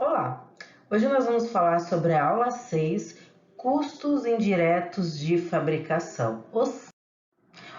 Olá! Hoje nós vamos falar sobre a aula 6, custos indiretos de fabricação,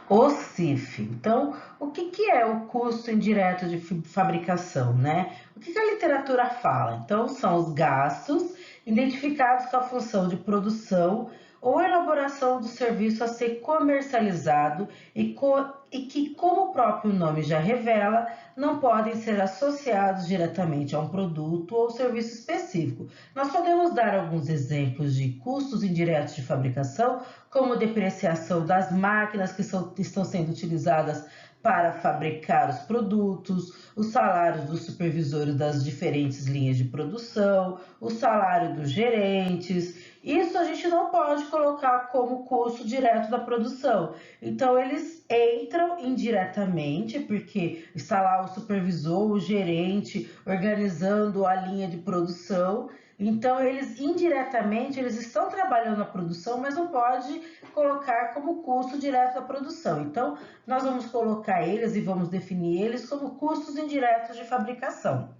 o CIF. Então, o que é o custo indireto de fabricação, né? O que a literatura fala? Então, são os gastos identificados com a função de produção ou elaboração do serviço a ser comercializado e que, como o próprio nome já revela, não podem ser associados diretamente a um produto ou serviço específico. Nós podemos dar alguns exemplos de custos indiretos de fabricação, como depreciação das máquinas que estão sendo utilizadas para fabricar os produtos, os salários dos supervisores das diferentes linhas de produção, o salário dos gerentes. Isso a gente não pode colocar como custo direto da produção. Então, eles entram indiretamente, porque está lá o supervisor, o gerente, organizando a linha de produção. Então, eles indiretamente, eles estão trabalhando na produção, mas não pode colocar como custo direto da produção. Então, nós vamos colocar eles e vamos definir eles como custos indiretos de fabricação.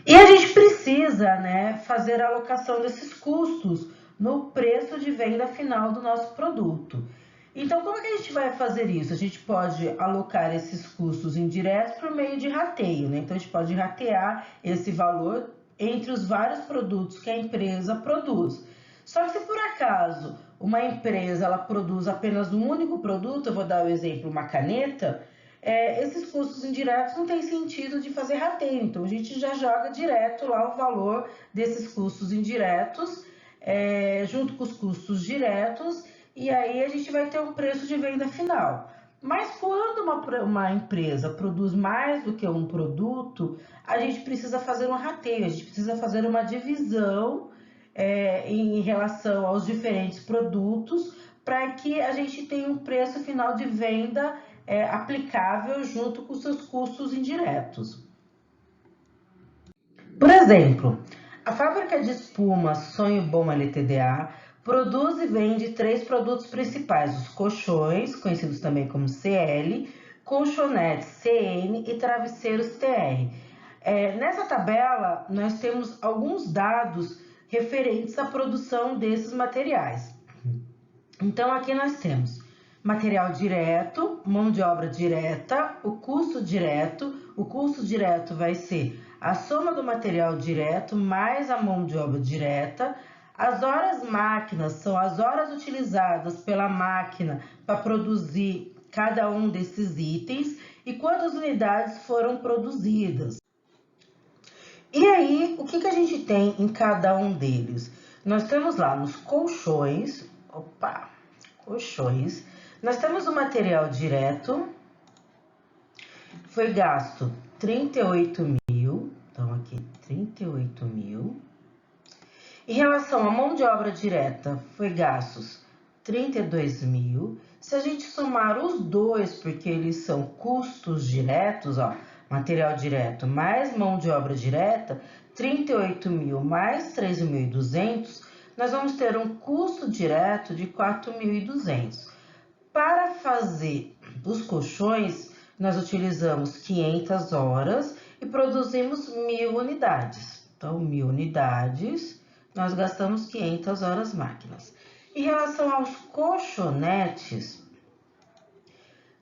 E a gente precisa, né, fazer a alocação desses custos no preço de venda final do nosso produto. Então, como é que a gente vai fazer isso? A gente pode alocar esses custos indiretos por meio de rateio, né? Então, a gente pode ratear esse valor entre os vários produtos que a empresa produz. Só que se por acaso uma empresa ela produz apenas um único produto, eu vou dar o exemplo, uma caneta, esses custos indiretos não tem sentido de fazer rateio, então a gente já joga direto lá o valor desses custos indiretos, junto com os custos diretos, e aí a gente vai ter um preço de venda final. Mas quando uma empresa produz mais do que um produto, a gente precisa fazer um rateio, a gente precisa fazer uma divisão em relação aos diferentes produtos, para que a gente tenha um preço final de venda aplicável junto com seus custos indiretos. Por exemplo, a fábrica de espuma Sonho Bom LTDA produz e vende 3 produtos principais: os colchões, conhecidos também como CL, colchonetes CN e travesseiros TR. Nessa tabela, nós temos alguns dados referentes à produção desses materiais. Então, aqui nós temos material direto, mão de obra direta, o custo direto. O custo direto vai ser a soma do material direto mais a mão de obra direta. As horas máquinas são as horas utilizadas pela máquina para produzir cada um desses itens e quantas unidades foram produzidas. E aí, o que a gente tem em cada um deles? Nós temos lá nos colchões, colchões, nós temos o material direto, foi gasto 38 mil, então aqui 38 mil. Em relação à mão de obra direta, foi gastos 32 mil. Se a gente somar os dois, porque eles são custos diretos, ó, material direto mais mão de obra direta, 38 mil mais 13.200, nós vamos ter um custo direto de 4.200. Para fazer os colchões, nós utilizamos 500 horas e produzimos 1.000 unidades. Então, 1.000 unidades, nós gastamos 500 horas máquinas. Em relação aos colchonetes,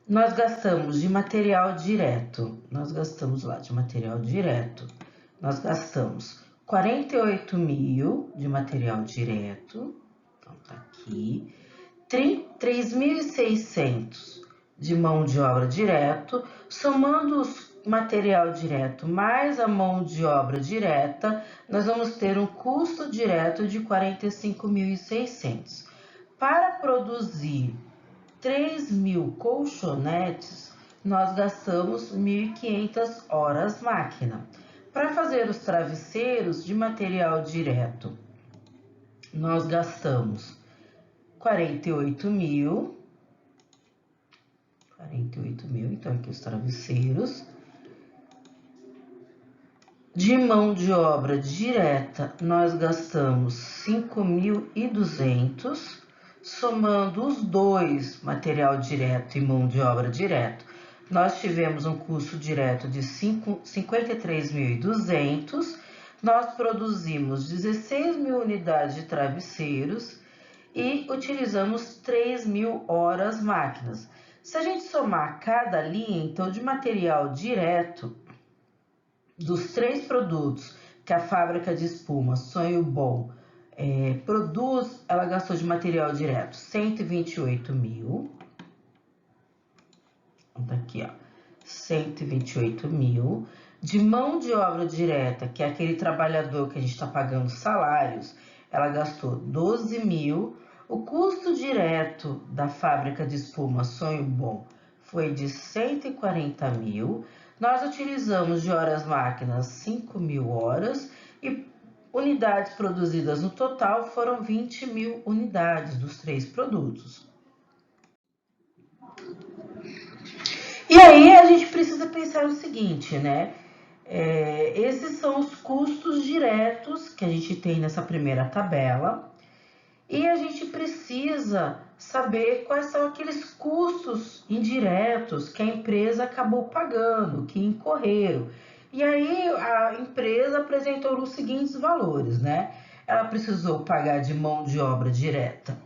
nós gastamos de material direto, nós gastamos 48 mil de material direto, então tá aqui, 3.600 de mão de obra direto, somando os material direto mais a mão de obra direta, nós vamos ter um custo direto de 45.600. Para produzir 3.000 colchonetes, nós gastamos 1.500 horas máquina. Para fazer os travesseiros de material direto, nós gastamos 48 mil, então aqui os travesseiros. De mão de obra direta, nós gastamos 5.200, somando os dois, material direto e mão de obra direto, nós tivemos um custo direto de 53.200, nós produzimos 16.000 unidades de travesseiros e utilizamos 3.000 horas máquinas. Se a gente somar cada linha, então, de material direto, dos 3 produtos que a fábrica de espuma Sonho Bom produz, ela gastou de material direto 128.000. Tá aqui, ó, 128.000. De mão de obra direta, que é aquele trabalhador que a gente está pagando salários, ela gastou 12.000. O custo direto da fábrica de espuma Sonho Bom foi de 140.000. Nós utilizamos de horas máquinas 5.000 horas e unidades produzidas no total foram 20.000 unidades dos 3 produtos. E aí a gente precisa pensar o seguinte, né? Esses são os custos diretos que a gente tem nessa primeira tabela. E a gente precisa saber quais são aqueles custos indiretos que a empresa acabou pagando, que incorreram. E aí a empresa apresentou os seguintes valores, né? Ela precisou pagar de mão de obra direta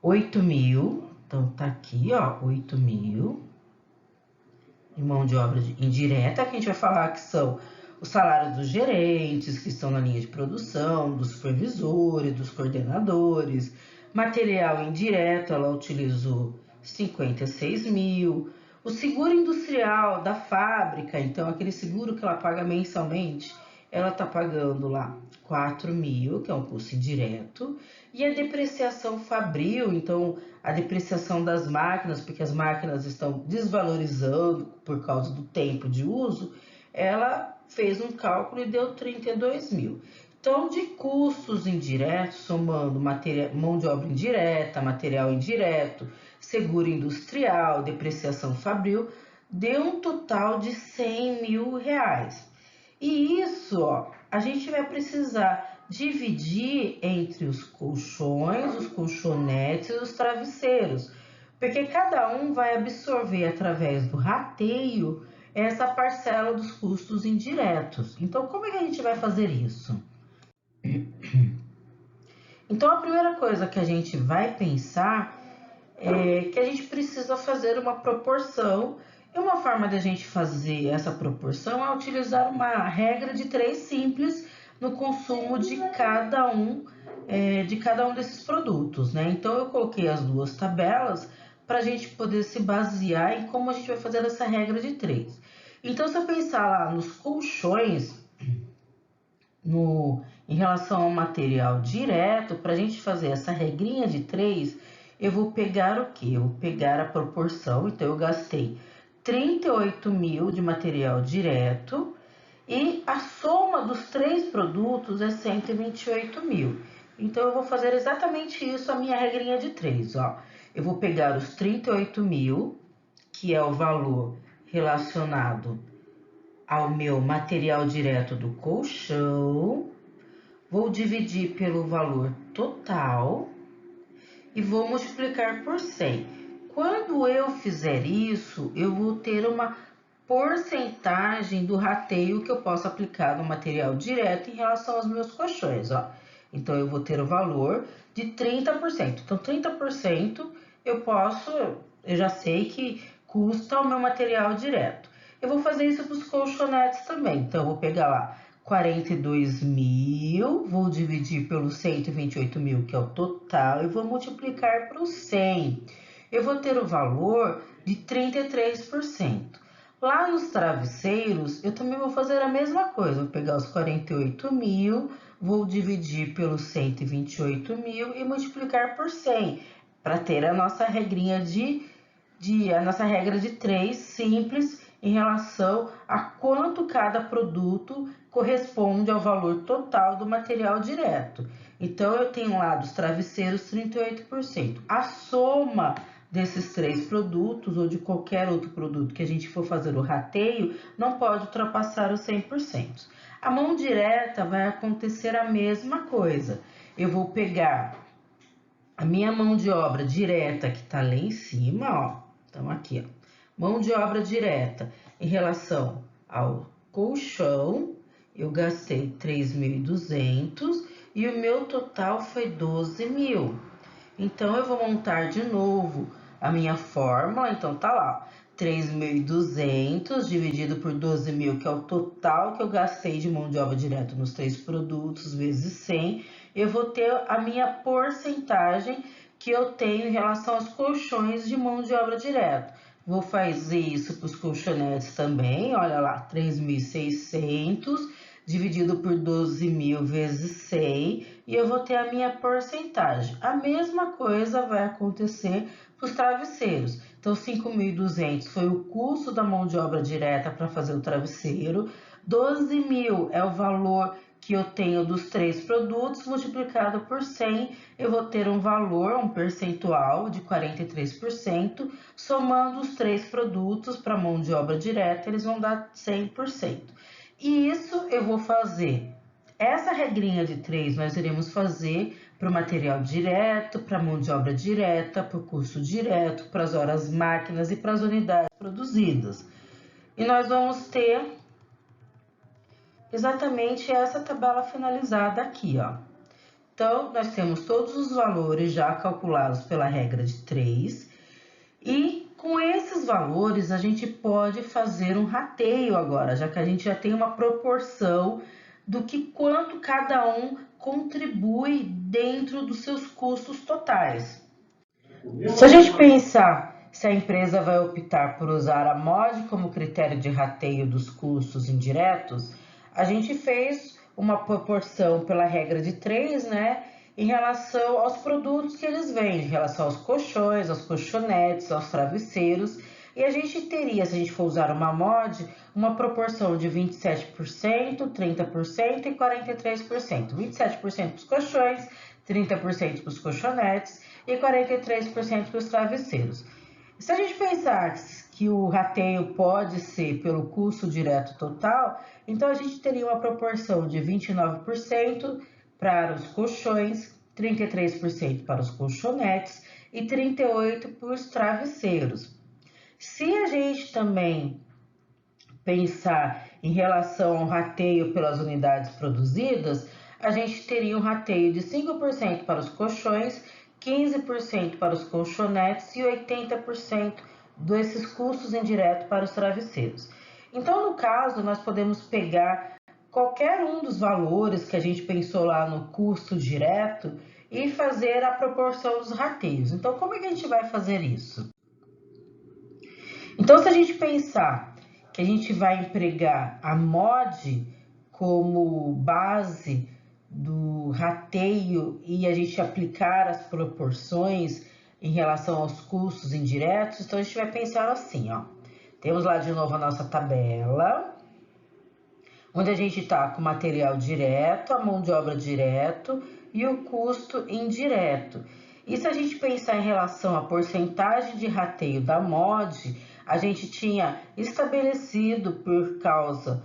8.000, então tá aqui, ó, 8.000. De mão de obra indireta, que a gente vai falar que são os salários dos gerentes, que estão na linha de produção, dos supervisores, dos coordenadores. Material indireto, ela utilizou 56.000. O seguro industrial da fábrica, então aquele seguro que ela paga mensalmente, ela está pagando lá 4.000, que é um custo indireto. E a depreciação fabril, então a depreciação das máquinas, porque as máquinas estão desvalorizando por causa do tempo de uso, ela fez um cálculo e deu 32.000. Então, de custos indiretos, somando mão de obra indireta, material indireto, seguro industrial, depreciação fabril, deu um total de 100.000 reais. E isso, ó, a gente vai precisar dividir entre os colchões, os colchonetes e os travesseiros, porque cada um vai absorver através do rateio essa parcela dos custos indiretos. Então, como é que a gente vai fazer isso? Então, a primeira coisa que a gente vai pensar é que a gente precisa fazer uma proporção. E uma forma de a gente fazer essa proporção é utilizar uma regra de 3 simples no consumo de cada um desses produtos, né? Então, eu coloquei as 2 tabelas para a gente poder se basear em como a gente vai fazer essa regra de 3. Então, se eu pensar lá nos colchões, em relação ao material direto, para a gente fazer essa regrinha de 3, eu vou pegar o quê? Eu vou pegar a proporção, então eu gastei 38.000 de material direto e a soma dos 3 produtos é 128.000. Então, eu vou fazer exatamente isso, a minha regrinha de 3, ó. Eu vou pegar os 38.000, que é o valor relacionado ao meu material direto do colchão, vou dividir pelo valor total e vou multiplicar por 100. Quando eu fizer isso, eu vou ter uma porcentagem do rateio que eu posso aplicar no material direto em relação aos meus colchões, ó. Então, eu vou ter o valor de 30%. Então, 30% eu já sei que custa o meu material direto. Eu vou fazer isso para os colchonetes também. Então, eu vou pegar lá 42.000, vou dividir pelos 128.000, que é o total, e vou multiplicar por 100. Eu vou ter o valor de 33%. Lá nos travesseiros, eu também vou fazer a mesma coisa. Vou pegar os 48.000, vou dividir pelos 128.000 e multiplicar por 100, para ter a nossa regrinha a nossa regra de 3 simples em relação a quanto cada produto corresponde ao valor total do material direto. Então, eu tenho lá dos travesseiros 38%. A soma desses 3 produtos ou de qualquer outro produto que a gente for fazer o rateio não pode ultrapassar os 100%. A mão direta vai acontecer a mesma coisa. Eu vou pegar a minha mão de obra direta que tá lá em cima, ó. Então, aqui, ó. Mão de obra direta em relação ao colchão, eu gastei 3.200 e o meu total foi 12.000. Então, eu vou montar de novo a minha fórmula. Então, tá lá, 3.200 dividido por 12.000, que é o total que eu gastei de mão de obra direta nos 3 produtos, vezes 100. Eu vou ter a minha porcentagem que eu tenho em relação aos colchões de mão de obra direta. Vou fazer isso para os colchonetes também, olha lá, 3.600 dividido por 12.000 vezes 100, e eu vou ter a minha porcentagem. A mesma coisa vai acontecer para os travesseiros. Então, 5.200 foi o custo da mão de obra direta para fazer o travesseiro, 12.000 é o valor que eu tenho dos 3 produtos, multiplicado por 100, eu vou ter um valor, um percentual de 43%, somando os 3 produtos para mão de obra direta, eles vão dar 100%. E isso eu vou fazer, essa regrinha de 3 nós iremos fazer para o material direto, para a mão de obra direta, para o custo direto, para as horas máquinas e para as unidades produzidas. E nós vamos ter exatamente essa tabela finalizada aqui, ó. Então, nós temos todos os valores já calculados pela regra de 3 e com esses valores a gente pode fazer um rateio agora, já que a gente já tem uma proporção do que quanto cada um contribui dentro dos seus custos totais. Se a gente pensar se a empresa vai optar por usar a MOD como critério de rateio dos custos indiretos, a gente fez uma proporção pela regra de 3, né, em relação aos produtos que eles vendem, em relação aos colchões, aos colchonetes, aos travesseiros, e a gente teria, se a gente for usar uma MOD, uma proporção de 27%, 30% e 43%. 27% para os colchões, 30% para os colchonetes e 43% para os travesseiros. Se a gente pensar que o rateio pode ser pelo custo direto total, então a gente teria uma proporção de 29% para os colchões, 33% para os colchonetes e 38% para os travesseiros. Se a gente também pensar em relação ao rateio pelas unidades produzidas, a gente teria um rateio de 5% para os colchões, 15% para os colchonetes e 80% desses custos indiretos para os travesseiros. Então, no caso, nós podemos pegar qualquer um dos valores que a gente pensou lá no custo direto e fazer a proporção dos rateios. Então, como é que a gente vai fazer isso? Então, se a gente pensar que a gente vai empregar a MOD como base do rateio e a gente aplicar as proporções em relação aos custos indiretos, então a gente vai pensar assim, ó. Temos lá de novo a nossa tabela, onde a gente está com o material direto, a mão de obra direto e o custo indireto. E se a gente pensar em relação à porcentagem de rateio da MOD, a gente tinha estabelecido por causa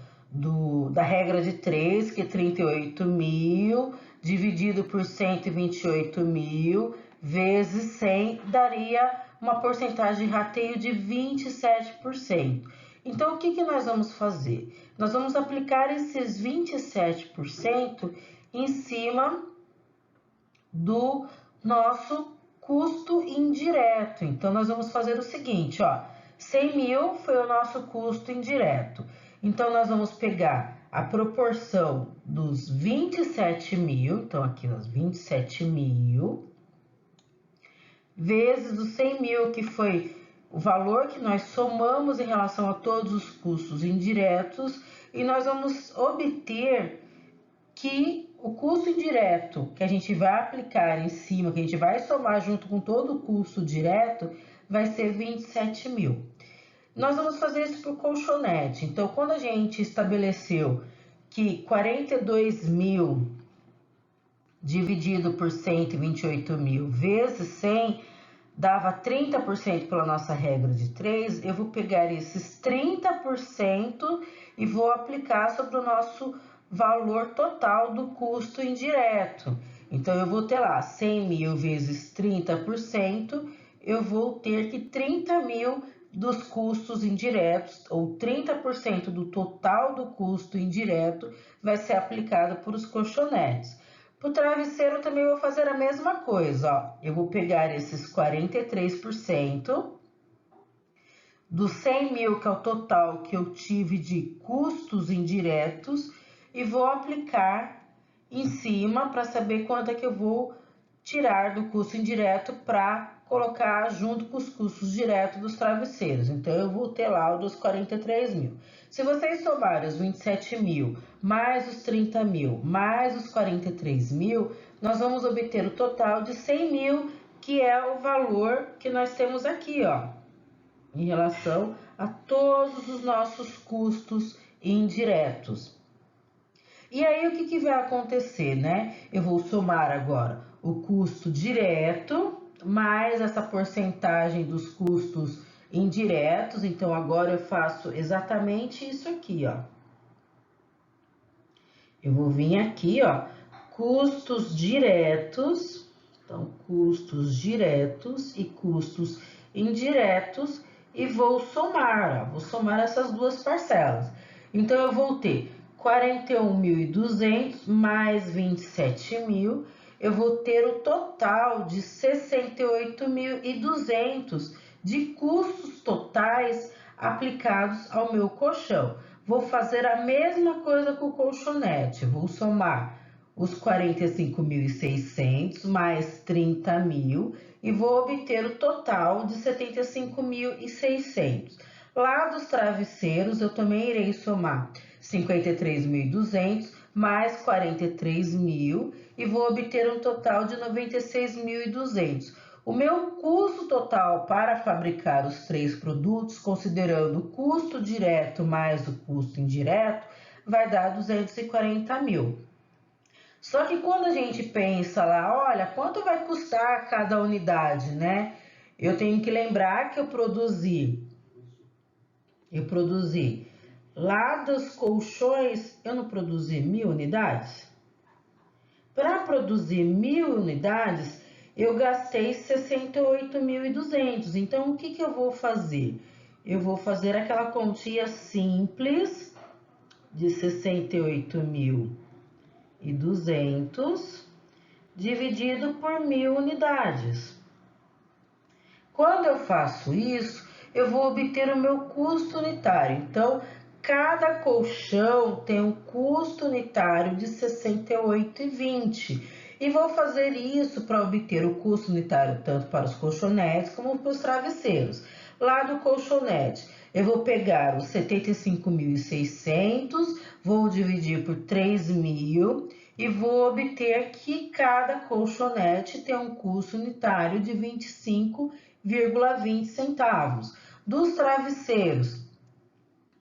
da regra de 3, que é 38.000, dividido por 128.000, vezes 100, daria uma porcentagem de rateio de 27%. Então, o que nós vamos fazer? Nós vamos aplicar esses 27% em cima do nosso custo indireto. Então, nós vamos fazer o seguinte, ó, 100.000 foi o nosso custo indireto. Então, nós vamos pegar a proporção dos 27.000, então aqui os 27.000, vezes os 100.000, que foi o valor que nós somamos em relação a todos os custos indiretos, e nós vamos obter que o custo indireto que a gente vai aplicar em cima, que a gente vai somar junto com todo o custo direto, vai ser 27.000. Nós vamos fazer isso para o colchonete. Então, quando a gente estabeleceu que 42.000 dividido por 128.000 vezes 100 dava 30% pela nossa regra de 3, eu vou pegar esses 30% e vou aplicar sobre o nosso valor total do custo indireto. Então, eu vou ter lá 100 mil vezes 30%, eu vou ter que 30 mil dos custos indiretos, ou 30% do total do custo indireto, vai ser aplicado para os colchonetes. Para o travesseiro também vou fazer a mesma coisa, ó. Eu vou pegar esses 43% dos 100 mil, que é o total que eu tive de custos indiretos, e vou aplicar em cima para saber quanto é que eu vou tirar do custo indireto para colocar junto com os custos diretos dos travesseiros. Então, eu vou ter lá o dos 43 mil. Se vocês somarem os 27 mil, mais os 30 mil, mais os 43 mil, nós vamos obter o total de 100 mil, que é o valor que nós temos aqui, ó, em relação a todos os nossos custos indiretos. E aí, o que vai acontecer, né? Eu vou somar agora o custo direto, mais essa porcentagem dos custos indiretos. Então, agora eu faço exatamente isso aqui, ó. Eu vou vir aqui, ó, custos diretos. Então, custos diretos e custos indiretos, e vou somar, ó, vou somar essas duas parcelas. Então, eu vou ter 41.200 mais 27 mil, eu vou ter o total de 68.200 de custos totais aplicados ao meu colchão. Vou fazer a mesma coisa com o colchonete, vou somar os 45.600 mais 30 mil e vou obter o total de 75.600. Lá dos travesseiros, eu também irei somar 53.200 mais 43 mil e vou obter um total de 96.200. O meu custo total para fabricar os três produtos, considerando o custo direto mais o custo indireto, vai dar 240 mil. Só que quando a gente pensa lá, olha, quanto vai custar cada unidade, né? Eu tenho que lembrar que eu produzi lá dos colchões, eu não produzi 1.000 unidades? Para produzir 1.000 unidades, eu gastei 68.200. Então, o que eu vou fazer? Eu vou fazer aquela continha simples de 68.200 dividido por 1.000 unidades. Quando eu faço isso, eu vou obter o meu custo unitário. Então, cada colchão tem um custo unitário de R$ 68,20. E vou fazer isso para obter o custo unitário tanto para os colchonetes como para os travesseiros. Lá do colchonete, eu vou pegar os 75.600, vou dividir por 3.000 e vou obter que cada colchonete tem um custo unitário de 25,20 centavos. Dos travesseiros,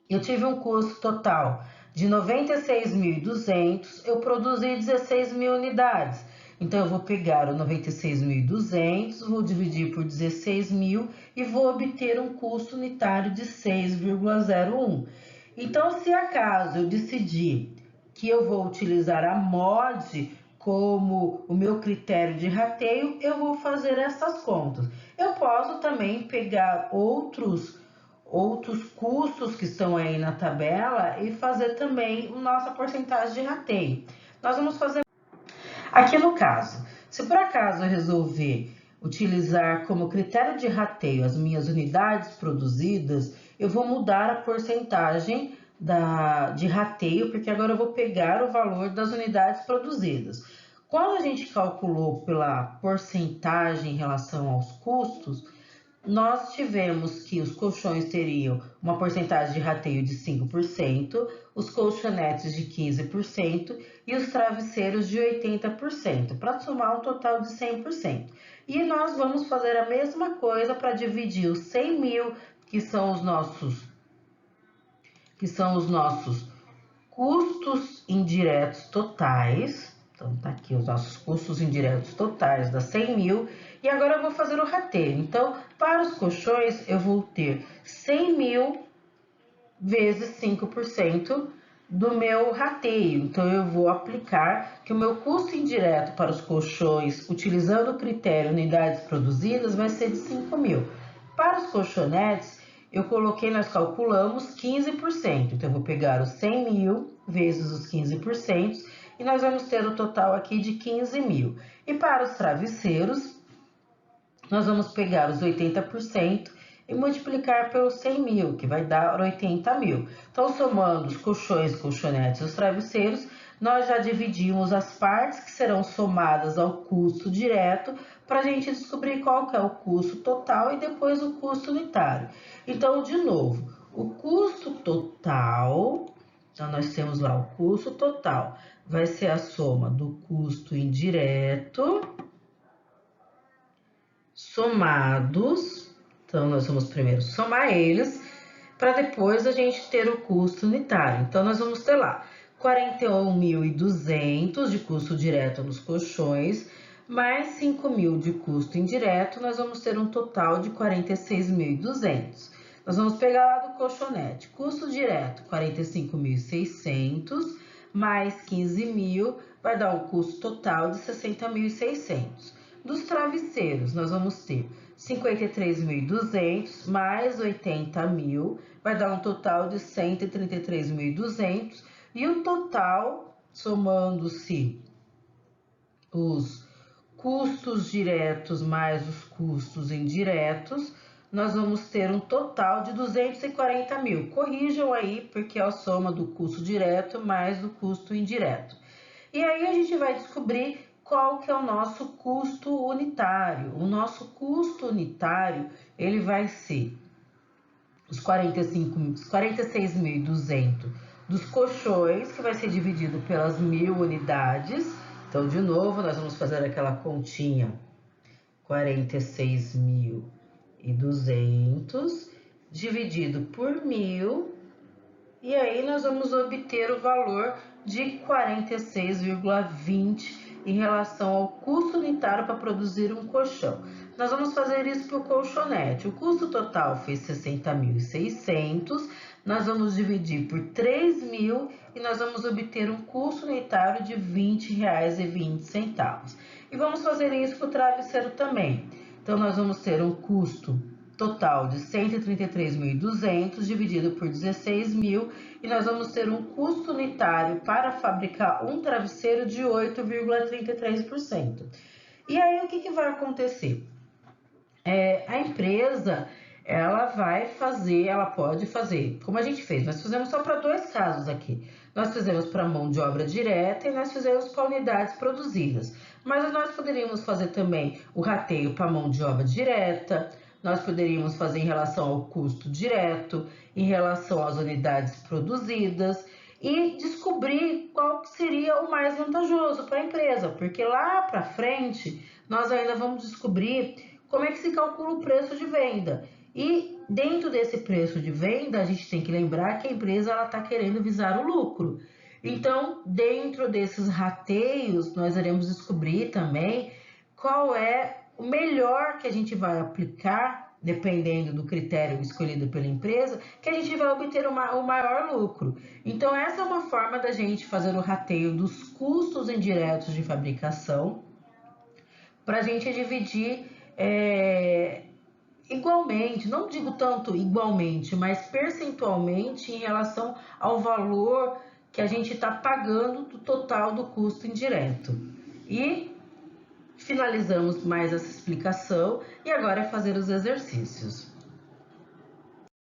eu tive um custo total de 96.200, eu produzi 16.000 unidades. Então, eu vou pegar o 96.200, vou dividir por 16.000 e vou obter um custo unitário de 6,01. Então, se acaso eu decidir que eu vou utilizar a MOD como o meu critério de rateio, eu vou fazer essas contas. Eu posso também pegar outros custos que estão aí na tabela e fazer também a nossa porcentagem de rateio. Nós vamos fazer aqui no caso. Se por acaso eu resolver utilizar como critério de rateio as minhas unidades produzidas, eu vou mudar a porcentagem de rateio, porque agora eu vou pegar o valor das unidades produzidas. Quando a gente calculou pela porcentagem em relação aos custos, nós tivemos que os colchões teriam uma porcentagem de rateio de 5%, os colchonetes de 15% e os travesseiros de 80%, para somar um total de 100%. E nós vamos fazer a mesma coisa para dividir os 100 mil, que são os nossos custos indiretos totais. Então, tá aqui os nossos custos indiretos totais das 100 mil. E agora eu vou fazer o rateio. Então, para os colchões, eu vou ter 100 mil vezes 5%, do meu rateio. Então, eu vou aplicar que o meu custo indireto para os colchões, utilizando o critério unidades produzidas, vai ser de 5.000. Para os colchonetes, nós calculamos 15%. Então, eu vou pegar os 100.000 vezes os 15% e nós vamos ter o total aqui de 15.000. E para os travesseiros, nós vamos pegar os 80% e multiplicar pelos 100.000, que vai dar 80.000. Então, somando os colchões, colchonetes e os travesseiros, nós já dividimos as partes que serão somadas ao custo direto para a gente descobrir qual que é o custo total e depois o custo unitário. Então, de novo, o custo total, então nós temos lá o custo total, vai ser a soma do custo indireto somados, então nós vamos primeiro somar eles, para depois a gente ter o custo unitário. Então, nós vamos ter lá 41.200 de custo direto nos colchões, mais 5.000 de custo indireto, nós vamos ter um total de 46.200. Nós vamos pegar lá do colchonete, custo direto 45.600, mais 15.000, vai dar um custo total de 60.600. Dos travesseiros, nós vamos ter 53.200 mais 80.000, vai dar um total de 133.200. E o total, somando-se os custos diretos mais os custos indiretos, nós vamos ter um total de 240.000. Corrijam aí, porque é a soma do custo direto mais do custo indireto. E aí a gente vai descobrir qual que é o nosso custo unitário. O nosso custo unitário, ele vai ser os 46.200 dos colchões, que vai ser dividido pelas 1.000 unidades. Então, de novo, nós vamos fazer aquela continha, 46.200 dividido por 1.000, e aí nós vamos obter o valor de 46,20 em relação ao custo unitário para produzir um colchão. Nós vamos fazer isso para o colchonete. O custo total foi 60.600, nós vamos dividir por 3.000 e nós vamos obter um custo unitário de R$ 20,20. E vamos fazer isso para o travesseiro também. Então, nós vamos ter um custo total de 133.200 dividido por 16.000 e nós vamos ter um custo unitário para fabricar um travesseiro de 8,33%. E aí o que vai acontecer? A empresa, ela pode fazer, como a gente fez, nós fizemos só para 2 casos aqui. Nós fizemos para mão de obra direta e nós fizemos para unidades produzidas. Mas nós poderíamos fazer também o rateio para mão de obra direta, nós poderíamos fazer em relação ao custo direto, em relação às unidades produzidas e descobrir qual seria o mais vantajoso para a empresa, porque lá para frente nós ainda vamos descobrir como é que se calcula o preço de venda. E dentro desse preço de venda, a gente tem que lembrar que a empresa está querendo visar o lucro. Então, dentro desses rateios, nós iremos descobrir também qual é o melhor que a gente vai aplicar, dependendo do critério escolhido pela empresa, que a gente vai obter o maior lucro. Então, essa é uma forma da gente fazer o rateio dos custos indiretos de fabricação, para a gente dividir igualmente, não digo tanto igualmente, mas percentualmente em relação ao valor que a gente está pagando do total do custo indireto. E finalizamos mais essa explicação e agora é fazer os exercícios.